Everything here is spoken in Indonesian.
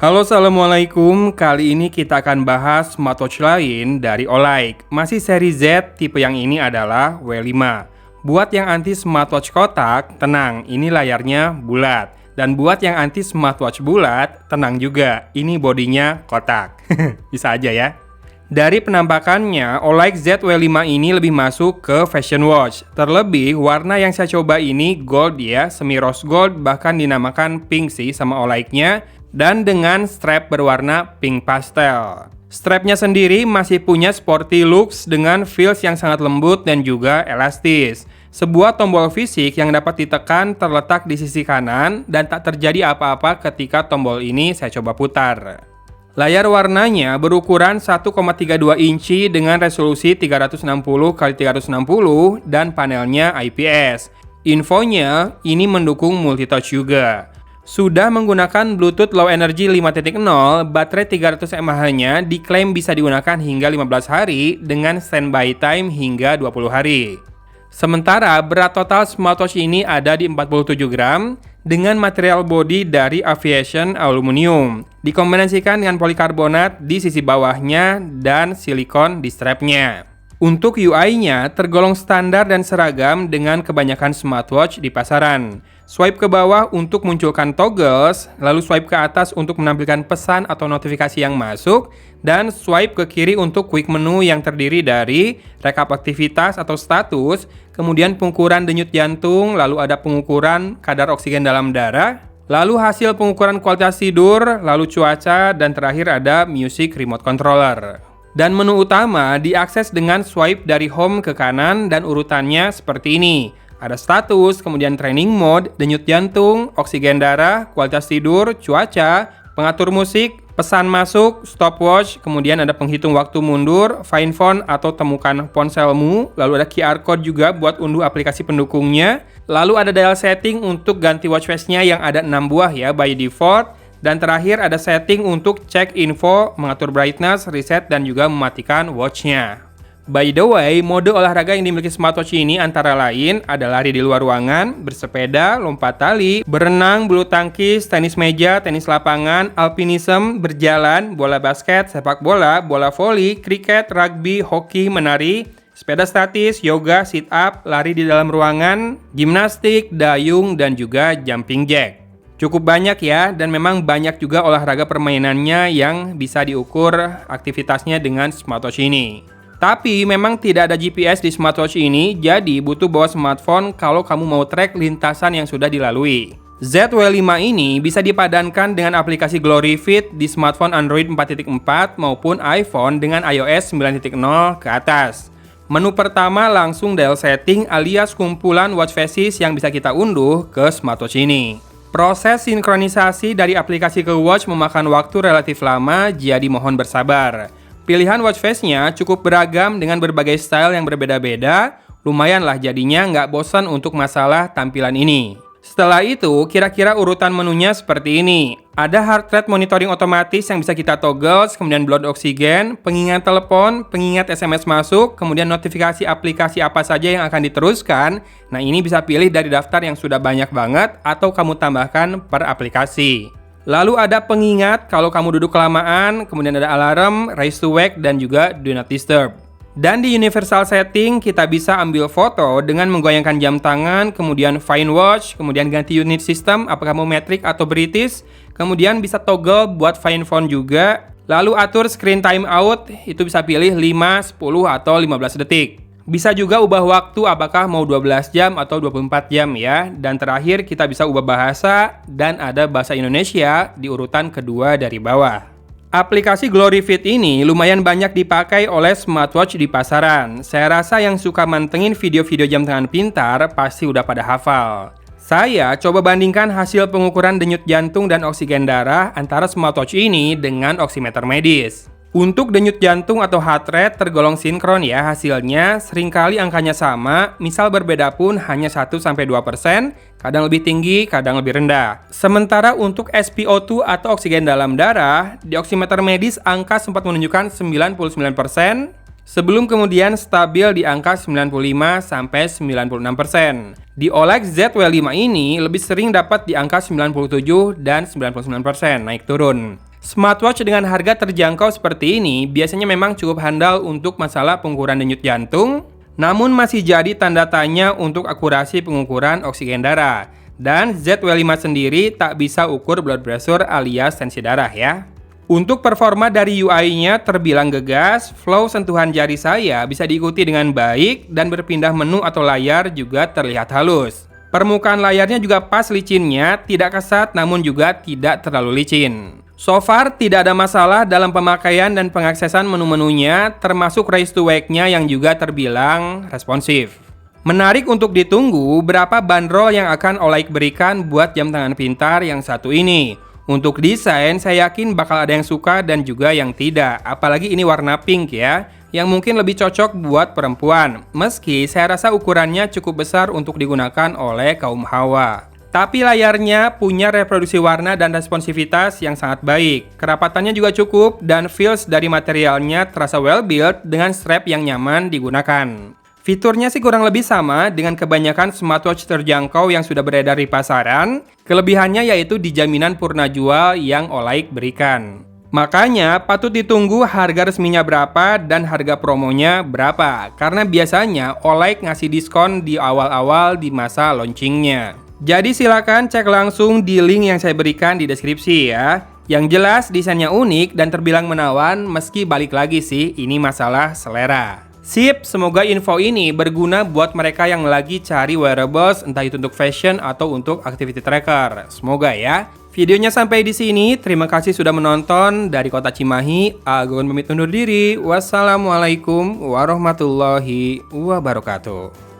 Halo, assalamualaikum. Kali ini kita akan bahas smartwatch lain dari Olight. Masih seri Z, tipe yang ini adalah W5. Buat yang anti smartwatch kotak, tenang, ini layarnya bulat. Dan buat yang anti smartwatch bulat, tenang juga, ini bodinya kotak. Bisa aja ya. Dari penampakannya, Olight ZW5 ini lebih masuk ke fashion watch. Terlebih, warna yang saya coba ini gold ya, semi rose gold, bahkan dinamakan pink sih sama Olight-nya. Dan dengan strap berwarna pink pastel. Strapnya sendiri masih punya sporty looks dengan feels yang sangat lembut dan juga elastis. Sebuah tombol fisik yang dapat ditekan terletak di sisi kanan dan tak terjadi apa-apa ketika tombol ini saya coba putar. Layar warnanya berukuran 1,32 inci dengan resolusi 360x360 dan panelnya IPS. Infonya ini mendukung multitouch juga. Sudah menggunakan Bluetooth Low Energy 5.0, baterai 300 mAh-nya diklaim bisa digunakan hingga 15 hari dengan standby time hingga 20 hari. Sementara berat total smartwatch ini ada di 47 gram dengan material body dari aviation aluminium. Dikombinasikan dengan polikarbonat di sisi bawahnya dan silikon di strapnya. Untuk UI-nya tergolong standar dan seragam dengan kebanyakan smartwatch di pasaran. Swipe ke bawah untuk munculkan toggles, lalu swipe ke atas untuk menampilkan pesan atau notifikasi yang masuk, dan swipe ke kiri untuk quick menu yang terdiri dari rekap aktivitas atau status, kemudian pengukuran denyut jantung, lalu ada pengukuran kadar oksigen dalam darah, lalu hasil pengukuran kualitas tidur, lalu cuaca, dan terakhir ada music remote controller. Dan menu utama diakses dengan swipe dari home ke kanan dan urutannya seperti ini. Ada status, kemudian training mode, denyut jantung, oksigen darah, kualitas tidur, cuaca, pengatur musik, pesan masuk, stopwatch, kemudian ada penghitung waktu mundur, find phone atau temukan ponselmu, lalu ada QR code juga buat unduh aplikasi pendukungnya, lalu ada dial setting untuk ganti watch face-nya yang ada 6 buah ya by default, dan terakhir ada setting untuk cek info, mengatur brightness, reset, dan juga mematikan watch-nya. By the way, mode olahraga yang dimiliki smartwatch ini antara lain ada lari di luar ruangan, bersepeda, lompat tali, berenang, bulu tangkis, tenis meja, tenis lapangan, alpinism, berjalan, bola basket, sepak bola, bola voli, kriket, rugby, hoki, menari, sepeda statis, yoga, sit up, lari di dalam ruangan, gimnastik, dayung, dan juga jumping jack. Cukup banyak ya, dan memang banyak juga olahraga permainannya yang bisa diukur aktivitasnya dengan smartwatch ini. Tapi memang tidak ada GPS di smartwatch ini, jadi butuh bawa smartphone kalau kamu mau track lintasan yang sudah dilalui. ZW5 ini bisa dipadankan dengan aplikasi GloryFit di smartphone Android 4.4 maupun iPhone dengan iOS 9.0 ke atas. Menu pertama langsung dial setting alias kumpulan watch faces yang bisa kita unduh ke smartwatch ini. Proses sinkronisasi dari aplikasi ke watch memakan waktu relatif lama, jadi mohon bersabar. Pilihan watch face-nya cukup beragam dengan berbagai style yang berbeda-beda, lumayanlah jadinya nggak bosan untuk masalah tampilan ini. Setelah itu, kira-kira urutan menunya seperti ini. Ada heart rate monitoring otomatis yang bisa kita toggle, kemudian blood oksigen, pengingat telepon, pengingat SMS masuk, kemudian notifikasi aplikasi apa saja yang akan diteruskan. Nah, ini bisa pilih dari daftar yang sudah banyak banget atau kamu tambahkan per aplikasi. Lalu ada pengingat kalau kamu duduk kelamaan, kemudian ada alarm, raise to wake, dan juga do not disturb. Dan di universal setting, kita bisa ambil foto dengan menggoyangkan jam tangan, kemudian find watch, kemudian ganti unit system, apakah mau metric atau British, kemudian bisa toggle buat find phone juga, lalu atur screen time out, itu bisa pilih 5, 10, atau 15 detik. Bisa juga ubah waktu apakah mau 12 jam atau 24 jam ya. Dan terakhir kita bisa ubah bahasa dan ada bahasa Indonesia di urutan kedua dari bawah. Aplikasi GloryFit ini lumayan banyak dipakai oleh smartwatch di pasaran. Saya rasa yang suka mantengin video-video jam tangan pintar pasti udah pada hafal. Saya coba bandingkan hasil pengukuran denyut jantung dan oksigen darah antara smartwatch ini dengan oximeter medis. Untuk denyut jantung atau heart rate tergolong sinkron ya hasilnya, seringkali angkanya sama, misal berbeda pun hanya 1-2%, kadang lebih tinggi, kadang lebih rendah. Sementara untuk SpO2 atau oksigen dalam darah, di oximeter medis angka sempat menunjukkan 99%, sebelum kemudian stabil di angka 95-96%. Di Olight ZW5 ini lebih sering dapat di angka 97 dan 99%, naik turun. Smartwatch dengan harga terjangkau seperti ini biasanya memang cukup handal untuk masalah pengukuran denyut jantung, namun masih jadi tanda tanya untuk akurasi pengukuran oksigen darah. Dan ZW5 sendiri tak bisa ukur blood pressure alias tensi darah ya. Untuk performa dari UI-nya terbilang gegas, flow sentuhan jari saya bisa diikuti dengan baik dan berpindah menu atau layar juga terlihat halus. Permukaan layarnya juga pas licinnya, tidak kesat namun juga tidak terlalu licin. So far, tidak ada masalah dalam pemakaian dan pengaksesan menu-menunya, termasuk raise to wake-nya yang juga terbilang responsif. Menarik untuk ditunggu berapa bandrol yang akan Olayk berikan buat jam tangan pintar yang satu ini. Untuk desain, saya yakin bakal ada yang suka dan juga yang tidak. Apalagi ini warna pink ya, yang mungkin lebih cocok buat perempuan. Meski saya rasa ukurannya cukup besar untuk digunakan oleh kaum hawa. Tapi layarnya punya reproduksi warna dan responsivitas yang sangat baik. Kerapatannya juga cukup dan feels dari materialnya terasa well built dengan strap yang nyaman digunakan. Fiturnya sih kurang lebih sama dengan kebanyakan smartwatch terjangkau yang sudah beredar di pasaran. Kelebihannya yaitu di jaminan purna jual yang Olayk berikan. Makanya patut ditunggu harga resminya berapa dan harga promonya berapa. Karena biasanya Olayk ngasih diskon di awal-awal di masa launchingnya. Jadi silakan cek langsung di link yang saya berikan di deskripsi ya. Yang jelas desainnya unik dan terbilang menawan meski balik lagi sih ini masalah selera. Sip, semoga info ini berguna buat mereka yang lagi cari wearables entah itu untuk fashion atau untuk activity tracker. Semoga ya. Videonya sampai di sini. Terima kasih sudah menonton. Dari Kota Cimahi, Agun pamit undur diri. Wassalamualaikum warahmatullahi wabarakatuh.